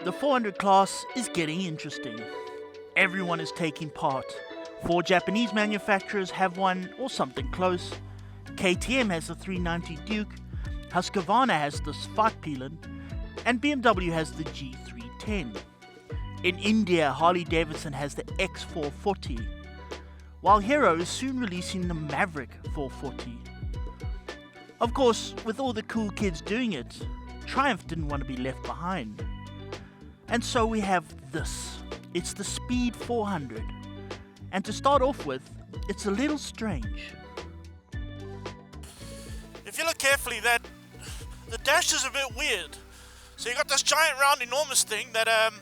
The 400 class is getting interesting. Everyone is taking part. 4 Japanese manufacturers have one or something close. KTM has the 390 Duke, Husqvarna has the Svartpilen, and BMW has the G310. In India, Harley-Davidson has the X440, while Hero is soon releasing the Maverick 440. Of course, with all the cool kids doing it, Triumph didn't want to be left behind. And so we have this. It's the Speed 400. And to start off with, it's a little strange. If you look carefully, the dash is a bit weird. So you got this giant round enormous thing that's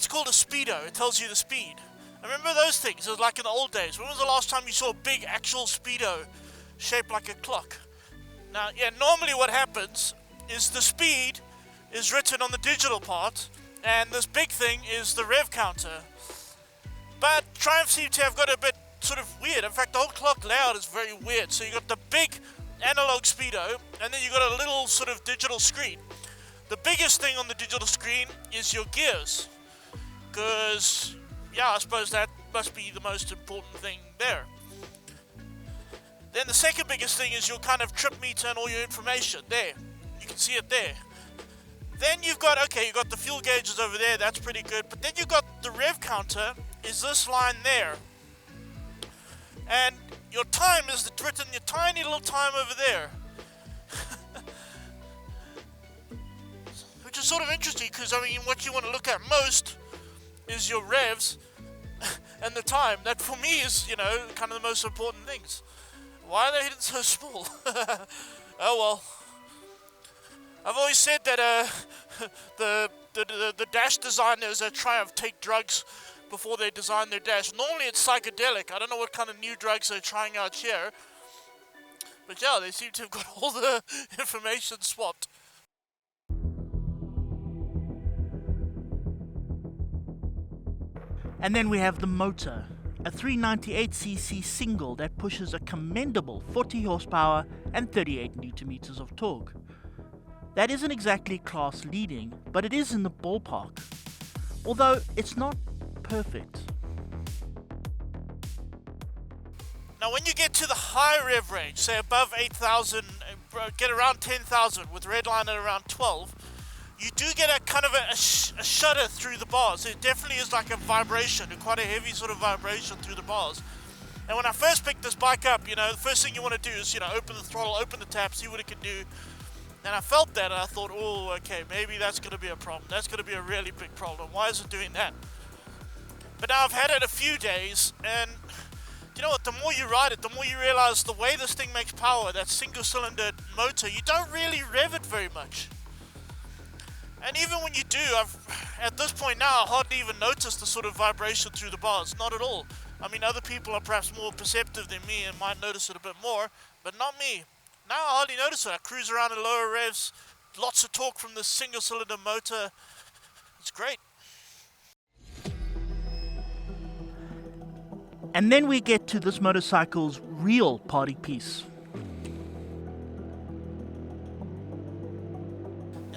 called a speedo. It tells you the speed. I remember those things. It was like in the old days. When was the last time you saw a big actual speedo shaped like a clock? Now, normally what happens is the speed is written on the digital part, and this big thing is the rev counter. But Triumph seems to have got a bit sort of weird. In fact, the whole clock layout is very weird. So you got the big analog speedo, and then you got a little sort of digital screen. The biggest thing on the digital screen is your gears, because I suppose that must be the most important thing there. Then the second biggest thing is your kind of trip meter and all your information. There, you can see it there. Then you've got the fuel gauges over there, that's pretty good. But then you've got the rev counter, is this line there. And your time is written, your tiny little time over there. Which is sort of interesting, because what you want to look at most is your revs and the time. That for me is, kind of the most important things. Why are they hidden so small? Oh well. I've always said that the dash designers at Triumph take drugs before they design their dash. Normally it's psychedelic. I don't know what kind of new drugs they're trying out here. But they seem to have got all the information swapped. And then we have the motor, a 398cc single that pushes a commendable 40 horsepower and 38 newton meters of torque. That isn't exactly class leading, but it is in the ballpark. Although it's not perfect. Now when you get to the high rev range, say above 8,000, get around 10,000 with redline at around 12, you do get a kind of a shudder through the bars. It definitely is like a vibration, quite a heavy sort of vibration through the bars. And when I first picked this bike up, the first thing you want to do is, open the throttle, open the tap, see what it can do. And I felt that and I thought, oh, okay, maybe that's going to be a problem. That's going to be a really big problem. Why is it doing that? But now I've had it a few days, and you know what, the more you ride it, the more you realize the way this thing makes power, that single-cylinder motor, you don't really rev it very much. And even when you do, at this point now, I hardly even notice the sort of vibration through the bars. Not at all. Other people are perhaps more perceptive than me and might notice it a bit more, but not me. Now I hardly notice it. I cruise around in lower revs, lots of torque from the single-cylinder motor. It's great. And then we get to this motorcycle's real party piece.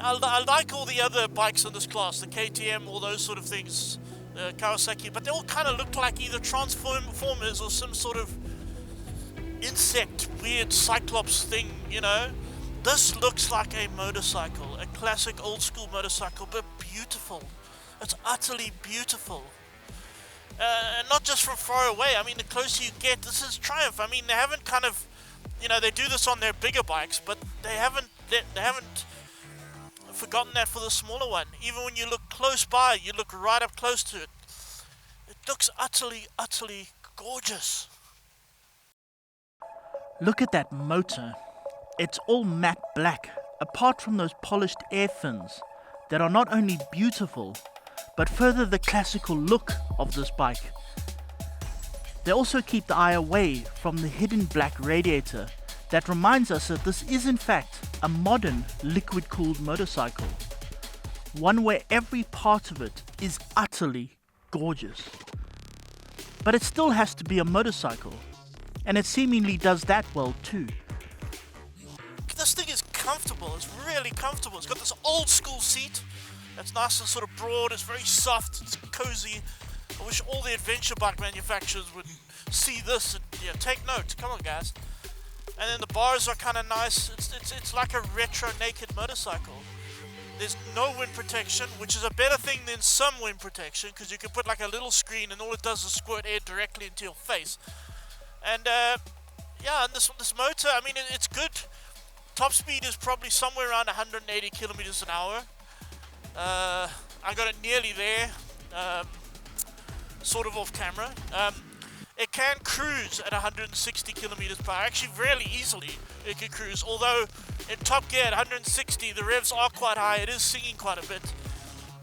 I like all the other bikes in this class, the KTM, all those sort of things, the Kawasaki, but they all kind of look like either transformers or some sort of insect, weird cyclops thing, This looks like a motorcycle, a classic old school motorcycle, but beautiful. It's utterly beautiful. And not just from far away. The closer you get, this is Triumph. They haven't kind of, they do this on their bigger bikes, but they haven't forgotten that for the smaller one. Even when you look close by, you look right up close to it. It looks utterly, utterly gorgeous. Look at that motor. It's all matte black, apart from those polished air fins that are not only beautiful, but further the classical look of this bike. They also keep the eye away from the hidden black radiator that reminds us that this is in fact a modern liquid-cooled motorcycle. One where every part of it is utterly gorgeous. But it still has to be a motorcycle, and it seemingly does that well too. This thing is comfortable, it's really comfortable. It's got this old school seat, It's nice and sort of broad, it's very soft, it's cozy. I wish all the adventure bike manufacturers would see this and take note. Come on, guys. And then the bars are kind of nice. It's like a retro naked motorcycle. There's no wind protection, which is a better thing than some wind protection, because you can put like a little screen and all it does is squirt air directly into your face. And yeah, and this motor, I mean, it's good. Top speed is probably somewhere around 180 kilometers an hour. I got it nearly there, sort of off camera. It can cruise at 160 kilometers per hour. Actually, fairly easily it can cruise. Although in top gear at 160, the revs are quite high. It is singing quite a bit,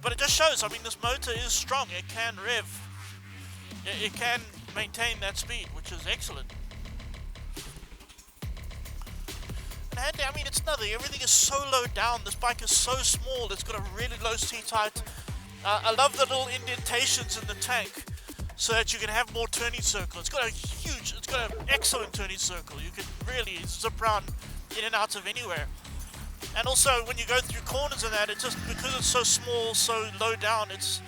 but it just shows. I mean, this motor is strong. It can rev. It can maintain that speed, which is excellent. And handy. I mean, it's nothing. Everything is so low down. This bike is so small. It's got a really low seat height. I love the little indentations in the tank, so that you can have more turning circle. It's got an excellent turning circle. You can really zip around in and out of anywhere. And also when you go through corners and that, it just, because it's so small, so low down, it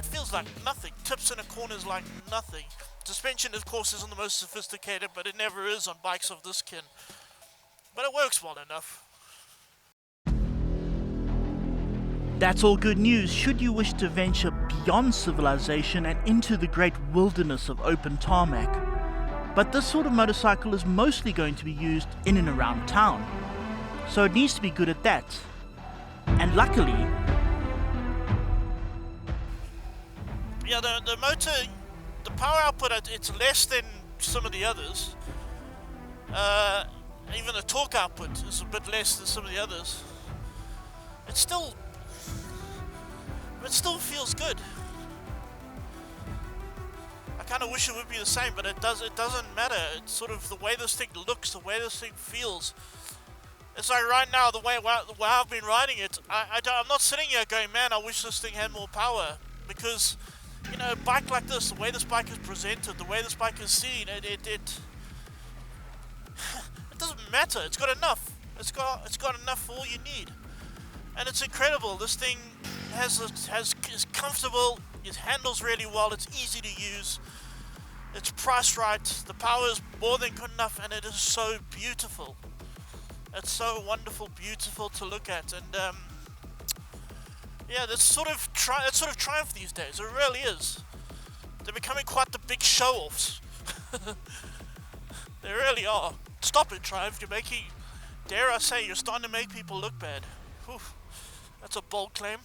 feels like nothing. Tips in a corner is like nothing. Suspension, of course, isn't the most sophisticated, but it never is on bikes of this kin. But it works well enough. That's all good news should you wish to venture beyond civilization and into the great wilderness of open tarmac. But this sort of motorcycle is mostly going to be used in and around town, so it needs to be good at that. And luckily, yeah, the motor, the power output, it's less than some of the others. Even the torque output is a bit less than some of the others. It still feels good. I kind of wish it would be the same, but it doesn't matter. It's sort of the way this thing looks, the way this thing feels. It's like right now, the way I've been riding it, I'm not sitting here going, man, I wish this thing had more power. Because, you know, a bike like this, the way this bike is presented, the way this bike is seen, it doesn't matter. It's got enough. It's got enough for all you need. And it's incredible. This thing is comfortable. It handles really well. It's easy to use. It's priced right. The power is more than good enough, and it is so beautiful. It's so wonderful, beautiful to look at. And yeah, that's sort of triumph these days. It really is. They're becoming quite the big show-offs. They really are. Stop it, Triumph. You're making, dare I say, you're starting to make people look bad. Whew. That's a bold claim.